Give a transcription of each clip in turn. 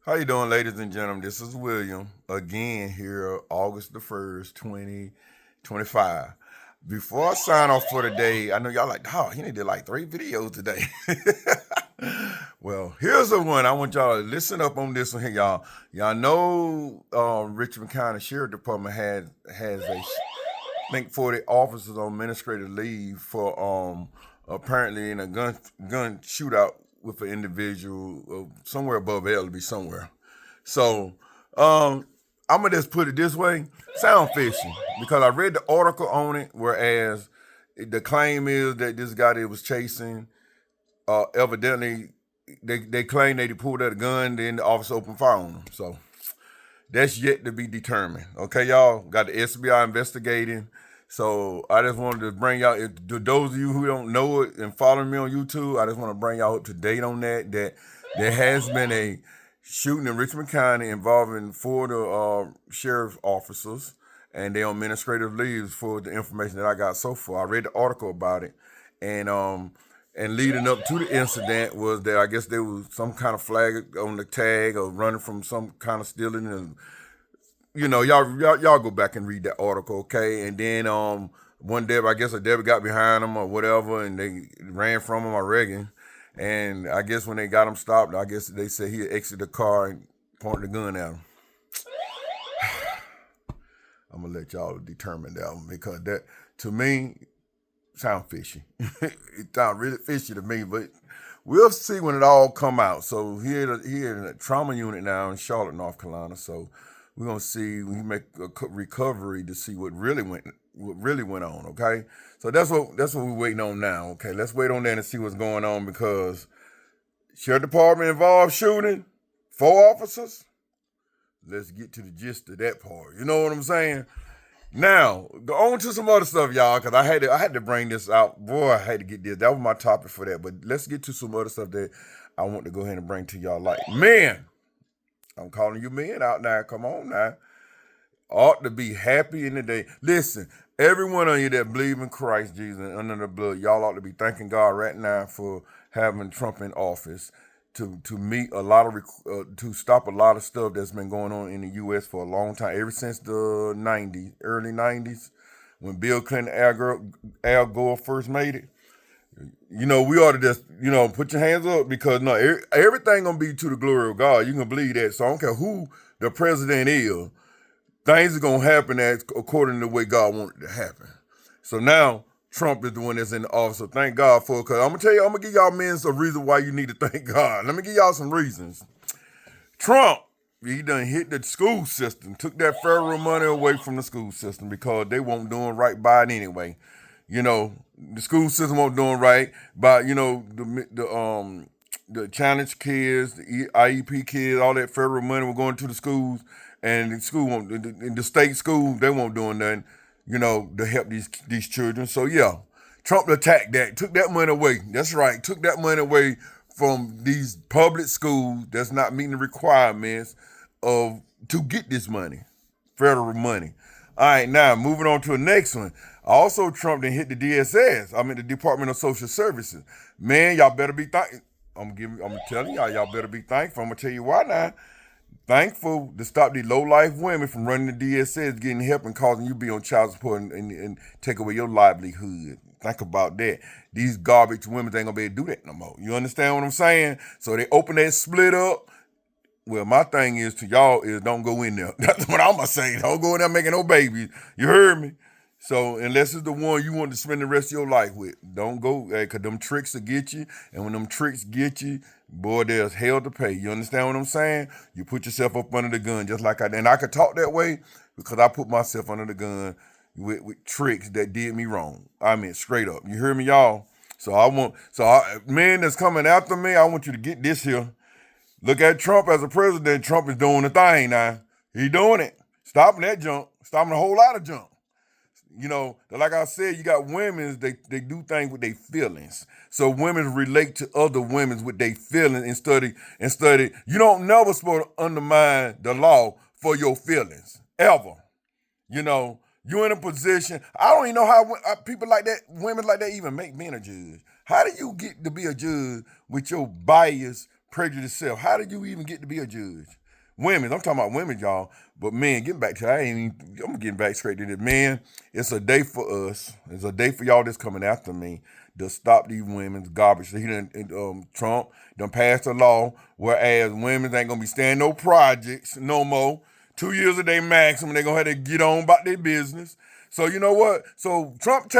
How you doing, ladies and gentlemen? This is William again here, August the 1st, 2025. Before I sign off for the day, I know y'all like, oh, he did like 3 videos today. Well, here's the one. I want y'all to listen up on this one here, y'all. Y'all know Richmond County Sheriff Department has I think 40 officers on administrative leave for apparently in a gun shootout with an individual somewhere above Ellerby somewhere. So I'm gonna just put it this way: sound fishy because I read the article on it. Whereas the claim is that this guy that was chasing, evidently they claim that he pulled out a gun, then the officer opened fire on him. So that's yet to be determined. Okay, y'all got the SBI investigating. So I just wanted to bring y'all, to those of you who don't know it and following me on YouTube, I just want to bring y'all up to date on that. That there has been a shooting in Richmond County involving 4 of the sheriff officers, and they're on administrative leaves for the information that I got so far. I read the article about it, and leading up to the incident was that I guess there was some kind of flag on the tag or running from some kind of stealing, and y'all go back and read that article, okay? And then one Debbie, I guess a Debbie got behind him or whatever, and they ran from him, I reckon. And I guess when they got him stopped, I guess they said he exited the car and pointed the gun at him. I'm gonna let y'all determine that one because that, to me, sound fishy. It sounds really fishy to me, but we'll see when it all come out. So here in a trauma unit now in Charlotte, North Carolina. So we're gonna see we make a recovery to see what really went on. Okay, so that's what we're waiting on now. Okay, let's wait on that and see what's going on because sheriff department involved shooting 4 officers. Let's get to the gist of that part. You know what I'm saying? Now, go on to some other stuff, y'all, because I had to bring this out. Boy, I had to get this. That was my topic for that. But let's get to some other stuff that I want to go ahead and bring to y'all. Like, men, I'm calling you men out now. Come on now. Ought to be happy in the day. Listen, everyone of you that believe in Christ Jesus and under the blood, y'all ought to be thanking God right now for having Trump in office to meet a lot of to stop a lot of stuff that's been going on in the U.S. for a long time, ever since the early 90s, when Bill Clinton, Al Gore first made it. We ought to just, put your hands up because no, everything gonna be to the glory of God. You can believe that. So I don't care who the president is, things are gonna happen as according to the way God wanted it to happen. So now Trump is the one that's in the office. So thank God for it. Because I'm gonna give y'all men some reason why you need to thank God. Let me give y'all some reasons. Trump, he done hit the school system, took that federal money away from the school system because they weren't doing right by it anyway. The school system wasn't doing right by, the challenge kids, the IEP kids, all that federal money was going to the schools, and the state schools, they weren't doing nothing, to help these children. So yeah, Trump attacked that, took that money away. That's right, took that money away from these public schools that's not meeting the requirements of to get this money, federal money. All right, now moving on to the next one. Also, Trump done hit the DSS. I mean, the Department of Social Services. Man, y'all better be thankful. I'm telling y'all better be thankful. I'm gonna tell you why now. Thankful to stop these low-life women from running the DSS, getting help and causing you to be on child support and take away your livelihood. Think about that. These garbage women ain't gonna be able to do that no more. You understand what I'm saying? So they open that split up. Well, my thing is to y'all is don't go in there. That's what I'm gonna say. Don't go in there making no babies. You heard me? So unless it's the one you want to spend the rest of your life with, don't go, cause them tricks will get you. And when them tricks get you, boy, there's hell to pay. You understand what I'm saying? You put yourself up under the gun just like and I could talk that way because I put myself under the gun with tricks that did me wrong. I mean, straight up. You hear me, y'all? Man that's coming after me, I want you to get this here. Look at Trump as a president. Trump is doing the thing now. He doing it. Stopping that junk. Stopping a whole lot of junk. Like I said, you got women, they do things with their feelings. So women relate to other women with their feelings and study. You don't never supposed to undermine the law for your feelings, ever. You're in a position, I don't even know how people like that, women like that even make men a judge. How do you get to be a judge with your bias prejudice self. How did you even get to be a judge? Women, I'm talking about women, y'all. But men, getting back to that, I'm getting back straight to this. Man, it's a day for us. It's a day for y'all that's coming after me to stop these women's garbage. He done, Trump done passed a law whereas women ain't gonna be staying no projects no more. 2 years a day maximum. They gonna have to get on about their business. So you know what? So Trump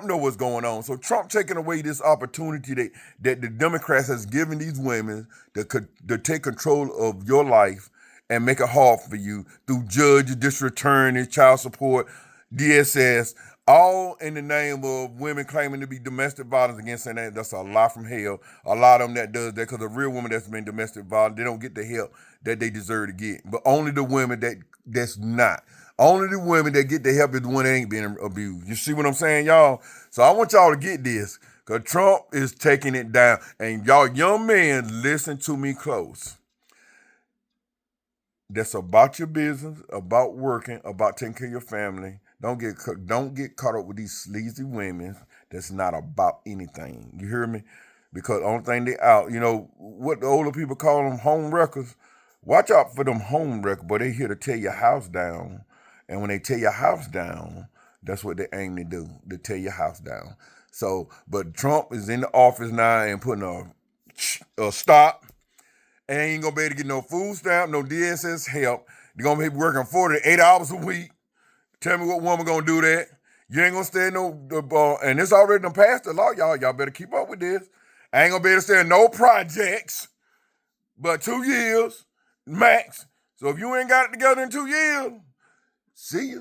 know what's going on. So Trump taking away this opportunity that the Democrats has given these women to take control of your life and make it hard for you through judges, district attorneys, child support, DSS, all in the name of women claiming to be domestic violence against them. That's a lie from hell. A lot of them that does that, because a real woman that's been domestic violence, they don't get the help that they deserve to get. But only the women that's not. Only the women that get the help is the one that ain't being abused. You see what I'm saying, y'all? So I want y'all to get this, because Trump is taking it down. And y'all young men, listen to me close. That's about your business, about working, about taking care of your family. Don't get caught up with these sleazy women that's not about anything. You hear me? Because the only thing they out, what the older people call them, home wreckers. Watch out for them home wreckers, but they here to tear your house down. And when they tear your house down, that's what they aim to do, to tear your house down. So, but Trump is in the office now and putting a stop. And ain't gonna be able to get no food stamp, no DSS help. They're gonna be working 48 hours a week. Tell me what woman gonna do that? You ain't gonna stay in and it's already done passed the law, y'all. Y'all better keep up with this. I ain't gonna be able to stay in no projects, but 2 years max. So if you ain't got it together in 2 years, see ya.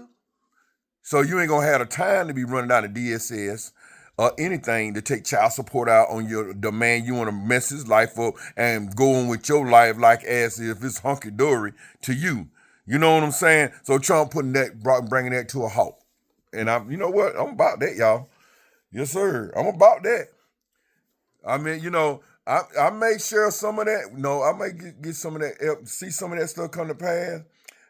So you ain't gonna have the time to be running out of DSS or anything to take child support out on the man you want to mess his life up and go on with your life like as if it's hunky-dory to you. You know what I'm saying? So Trump bringing that to a halt. And you know what? I'm about that, y'all. Yes, sir. I'm about that. I mean, I may share some of that. No, I might get some of that, see some of that stuff come to pass.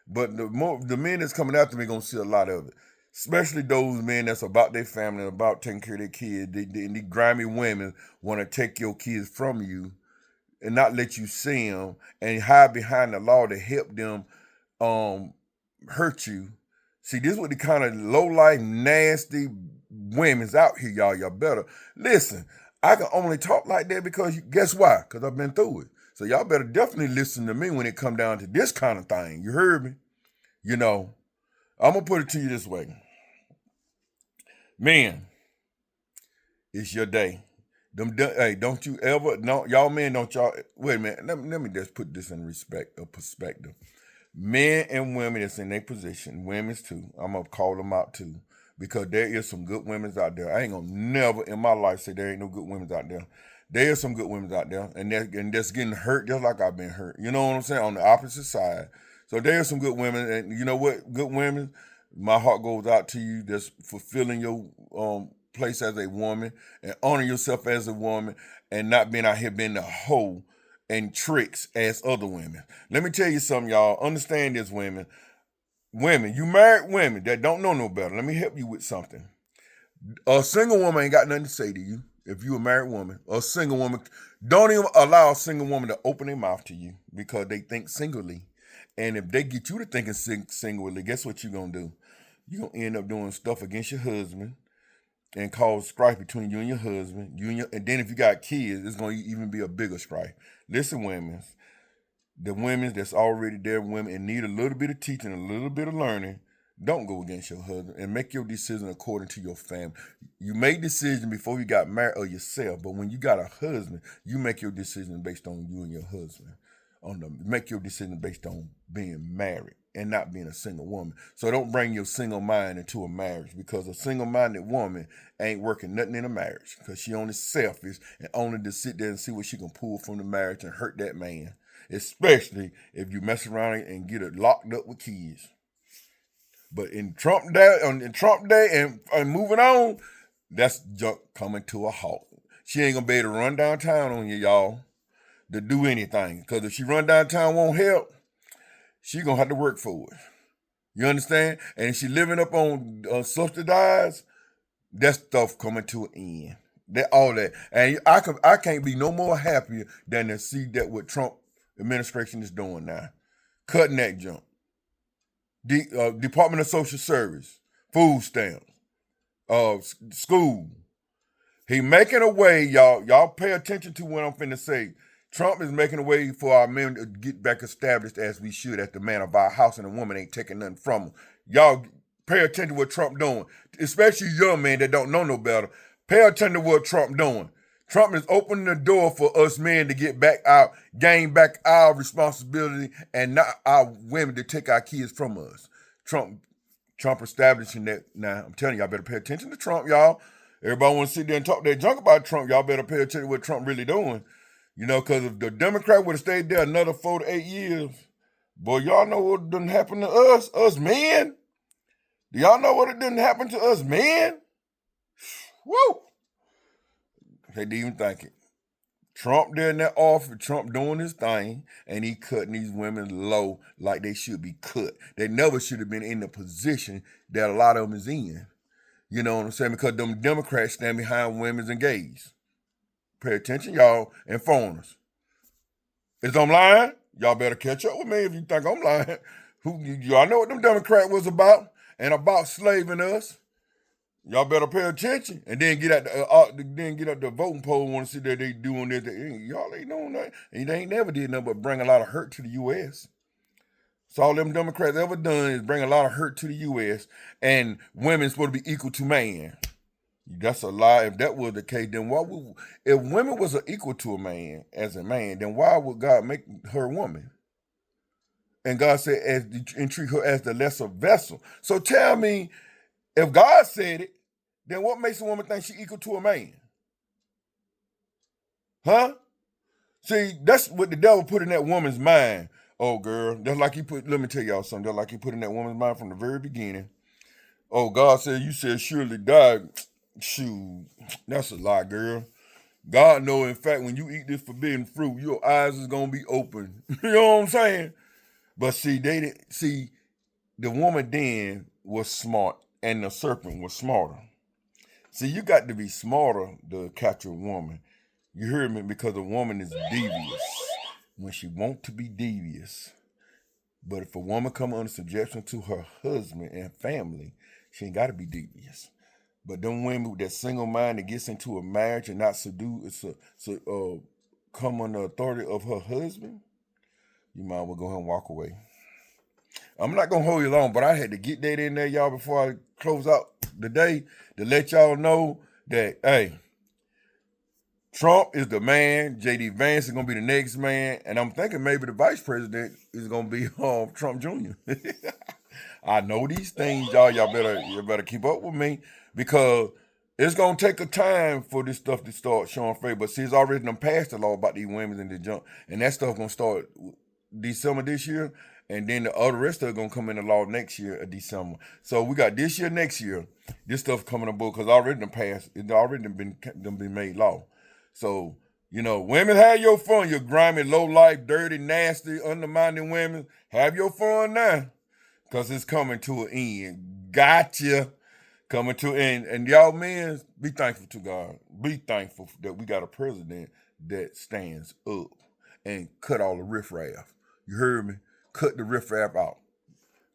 But the men that's coming after me gonna see a lot of it. Especially those men that's about their family, about taking care of their kids. The grimy women want to take your kids from you and not let you see them and hide behind the law to help them hurt you. See, this is what the kind of low-life, nasty women's out here, y'all. Y'all better listen. I can only talk like that because guess why? Because I've been through it. So y'all better definitely listen to me when it come down to this kind of thing. You heard me? I'm going to put it to you this way. Man, it's your day. Hey, don't you ever, no, y'all men, don't y'all, wait a minute, let me just put this in perspective. Men and women that's in their position, women's too, I'm going to call them out too, because there is some good women's out there. I ain't going to never in my life say there ain't no good women's out there. There is some good women's out there, and that's getting hurt just like I've been hurt. You know what I'm saying? On the opposite side. So there are some good women, and you know what? Good women, my heart goes out to you that's fulfilling your place as a woman and honor yourself as a woman and not being out here being the hoe and tricks as other women. Let me tell you something, y'all. Understand this, women. Women, you married women that don't know no better. Let me help you with something. A single woman ain't got nothing to say to you. If you a married woman, a single woman, don't even allow a single woman to open their mouth to you because they think singly. And if they get you to thinking singly, guess what you're going to do? You're going to end up doing stuff against your husband and cause strife between you and your husband. And then if you got kids, it's going to even be a bigger strife. Listen, women, the women that's already there, women, and need a little bit of teaching, a little bit of learning, don't go against your husband and make your decision according to your family. You make decisions before you got married or yourself, but when you got a husband, you make your decision based on you and your husband. Make your decision based on being married and not being a single woman. So don't bring your single mind into a marriage, because a single-minded woman ain't working nothing in a marriage, because she only selfish and only to sit there and see what she can pull from the marriage and hurt that man, especially if you mess around and get it locked up with kids. But in Trump day and moving on, that's junk coming to a halt. She ain't gonna be able to run downtown on you, y'all, to do anything. Because if she run downtown won't help, she gonna have to work for it. You understand? And if she living up on subsidized, that stuff coming to an end. That all that, and I can't be no more happier than to see that what Trump administration is doing now, cutting that junk. Department of Social Service, food stamps, school. He making a way, y'all. Y'all pay attention to what I'm finna say. Trump is making a way for our men to get back established as we should, as the man of our house, and the woman ain't taking nothing from them. Y'all pay attention to what Trump doing, especially young men that don't know no better. Pay attention to what Trump doing. Trump is opening the door for us men to get back out, gain back our responsibility, and not our women to take our kids from us. Trump establishing that. Now, I'm telling y'all better pay attention to Trump, y'all. Everybody want to sit there and talk that junk about Trump. Y'all better pay attention to what Trump really doing. You know, because if the Democrat would have stayed there another 4 to 8 years, boy, y'all know what done happened to us men? Do y'all know what it done happened to us men? Woo! They didn't even think it. Trump there in that office, Trump doing his thing, and he cutting these women low like they should be cut. They never should have been in the position that a lot of them is in. You know what I'm saying? Because them Democrats stand behind women and gays. Pay attention, y'all, and foreigners. Is I'm lying? Y'all better catch up with me if you think I'm lying. Y'all know what them Democrats was about, and about slaving us. Y'all better pay attention, and then get at the voting poll and want to see that they doing this. Y'all ain't doing that, and they ain't never did nothing but bring a lot of hurt to the U.S. So all them Democrats ever done is bring a lot of hurt to the U.S. and women's supposed to be equal to man. That's a lie. If that was the case, then if women was equal to a man as a man, then why would God make her a woman? And God said, and treat her as the lesser vessel. So tell me, if God said it, then what makes a woman think she equal to a man? Huh? See, that's what the devil put in that woman's mind. Oh, girl, that's like let me tell y'all something. That's like he put in that woman's mind from the very beginning. Oh, God said, you said surely die. Shoot, that's a lie, girl. God know, in fact, when you eat this forbidden fruit, your eyes is going to be open. You know what I'm saying? But see, the woman then was smart, and the serpent was smarter. See, you got to be smarter to catch a woman. You hear me? Because a woman is devious when she wants to be devious. But if a woman come under subjection to her husband and family, she ain't got to be devious. But them women with that single mind that gets into a marriage and not come under the authority of her husband, you might well go ahead and walk away. I'm not going to hold you long, but I had to get that in there, y'all, before I close out the day to let y'all know that, hey, Trump is the man. J.D. Vance is going to be the next man. And I'm thinking maybe the vice president is going to be Trump Jr. I know these things, y'all. You better keep up with me, because it's going to take a time for this stuff to start showing favor. But see, it's already done passed the law about these women and the junk. And that stuff going to start December this year. And then the other rest of it going to come into law next year, December. So we got this year, next year, this stuff coming aboard, because already done passed. It's already been made law. So, you know, women, have your fun. You grimy, low-life, dirty, nasty, undermining women. Have your fun now, because it's coming to an end. Gotcha. Coming to an end. And y'all men, be thankful to God. Be thankful that we got a president that stands up and cut all the riffraff. You heard me? Cut the riffraff out.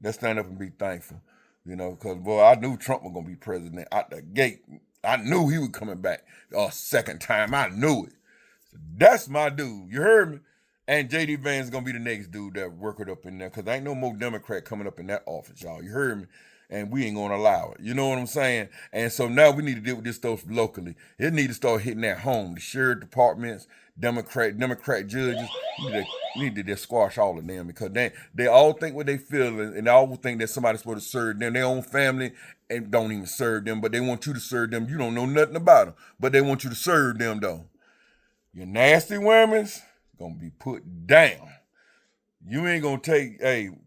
Let's stand up and be thankful. You know, because, boy, I knew Trump was going to be president out the gate. I knew he was coming back a second time. I knew it. So that's my dude. You heard me? And J.D. Vance is going to be the next dude that work it up in there, because ain't no more Democrat coming up in that office, y'all. You heard me? And we ain't going to allow it. You know what I'm saying? And so now we need to deal with this stuff locally. It need to start hitting at home. The sheriff departments, Democrat judges, need to just squash all of them, because they all think what they feel, and they all think that somebody's supposed to serve them, their own family, and don't even serve them, but they want you to serve them. You don't know nothing about them, but they want you to serve them, though. Your nasty women's gonna be put down. You ain't gonna take,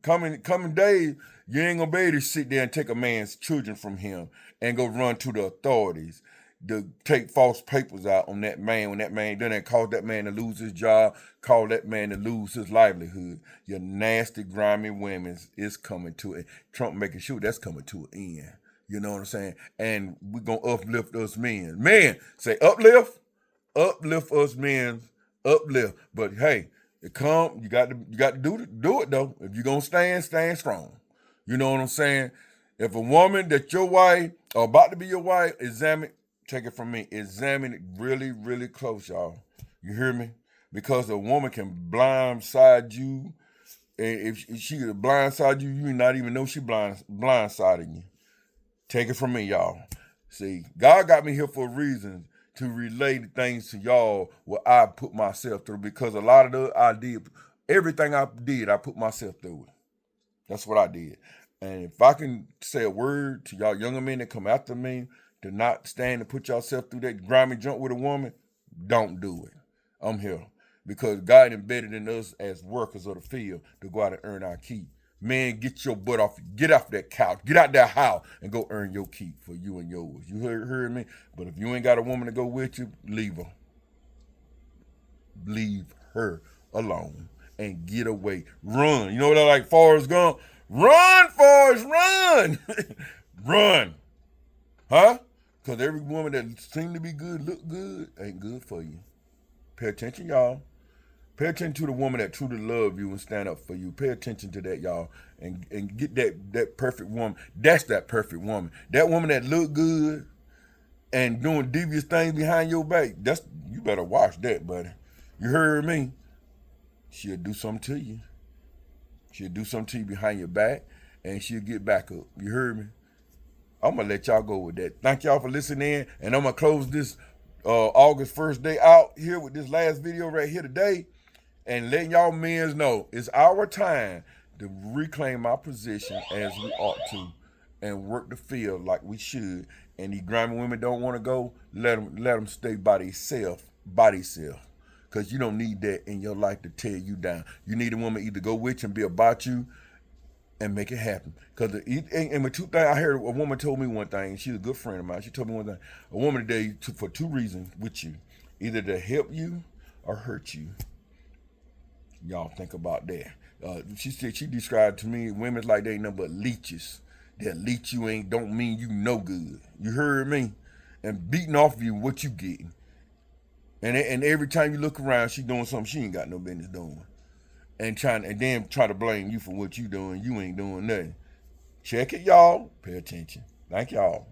coming days, you ain't gonna be able to sit there and take a man's children from him and go run to the authorities to take false papers out on that man when that man done that, cause that man to lose his job, cause that man to lose his livelihood. Your nasty, grimy women is coming to it. Trump making sure that's coming to an end. You know what I'm saying? And we're gonna uplift us men. Man, say uplift us men, uplift. But hey, you got to do it though. If you're gonna stand strong. You know what I'm saying? If a woman that your wife or about to be your wife, take it from me, examine it really, really close, y'all. You hear me? Because a woman can blindside you, and if she could blindside you, you not even know she blindsiding you. Take it from me, y'all. See, God got me here for a reason to relay the things to y'all what I put myself through, because a lot of everything I did, I put myself through it. That's what I did. And if I can say a word to y'all younger men that come after me to not stand and put yourself through that grimy jump with a woman, don't do it. I'm here. Because God embedded in us as workers of the field to go out and earn our keep. Man, get your butt off. Get off that couch. Get out that house and go earn your keep for you and yours. You heard me? But if you ain't got a woman to go with you, leave her. Leave her alone and get away. Run. You know what I like Forrest Gump? Run, Forrest, run. Run. Huh? Because every woman that seems to be good, look good, ain't good for you. Pay attention, y'all. Pay attention to the woman that truly love you and stand up for you. Pay attention to that, y'all, and get that perfect woman. That's that perfect woman. That woman that look good and doing devious things behind your back. You better watch that, buddy. You heard me? She'll do something to you. She'll do something to you behind your back, and she'll get back up. You heard me? I'm gonna let y'all go with that. Thank y'all for listening, and I'm gonna close this August 1st day out here with this last video right here today. And letting y'all men know it's our time to reclaim our position as we ought to and work the field like we should. And these grimy women don't want to go, let them stay by themselves. Because you don't need that in your life to tear you down. You need a woman either go with you and be about you and make it happen. Because and with two things, I heard a woman told me one thing. She's a good friend of mine. She told me one thing. A woman today, for two reasons with you. Either to help you or hurt you. Y'all think about that. She said, she described to me women like they ain't nothing but leeches. That leech you don't mean you no good. You heard me? And beating off of you what you getting. And every time you look around, she doing something she ain't got no business doing. And then try to blame you for what you doing. You ain't doing nothing. Check it, y'all. Pay attention. Thank y'all.